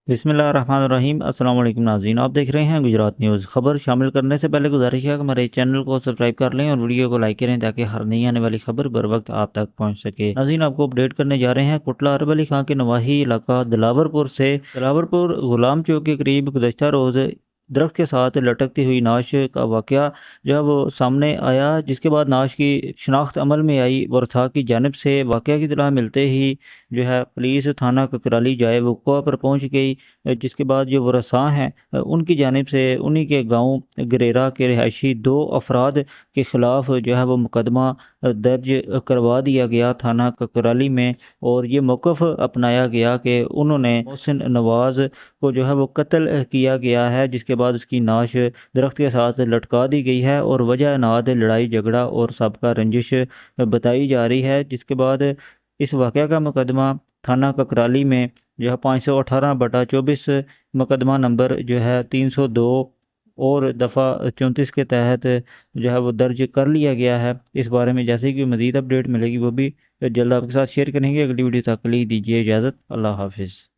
बिस्मिल्लाहिर्रहमानिर्रहीम। अस्सलाम वालेकुम नाज़रीन, आप देख रहे हैं गुजरात न्यूज़। खबर शामिल करने से पहले गुजारिश है कि हमारे चैनल को सब्सक्राइब कर लें और वीडियो को लाइक करें ताकि हर नई आने वाली खबर बर वक्त आप तक पहुंच सके। नाज़रीन, आपको अपडेट करने जा रहे हैं कोटला अरब अली खां के नवाही इलाका दिलावरपुर गुलाम चौक के करीब गुज़श्ता रोज़ दरख्त के साथ लटकती हुई नाश का वाक़या जो है वो सामने आया, जिसके बाद नाश की शनाख्त अमल में आई। वर्षा की जानिब से वाक़या की इत्तला मिलते ही जो है पुलिस थाना ककराली जाए वक़ुआ पर पहुंच गई। जिसके बाद जो वरसा हैं उनकी जानिब से उन्हीं के गांव गरेरा के रिहायशी दो अफराद के ख़िलाफ़ जो है वो मुकदमा दर्ज करवा दिया गया थाना ककराली में। और ये मौक़िफ़ अपनाया गया कि उन्होंने मोहसिन नवाज़ को जो है वो कत्ल किया गया है, जिसके बाद उसकी नाश दरख्त के साथ लटका दी गई है और वजह नाद लड़ाई झगड़ा और सबका रंजिश बताई जा रही है। जिसके बाद इस वाक़या का मुकदमा थाना ककराली में जो है 518/24 मुकदमा नंबर जो है 302 और दफ़ा 34 के तहत जो है वो दर्ज कर लिया गया है। इस बारे में जैसे कि मज़ीद अपडेट मिलेगी वो भी जल्द आपके साथ शेयर करेंगे। अगली वीडियो तक के लिए दीजिए इजाज़त। अल्लाह हाफ़िज़।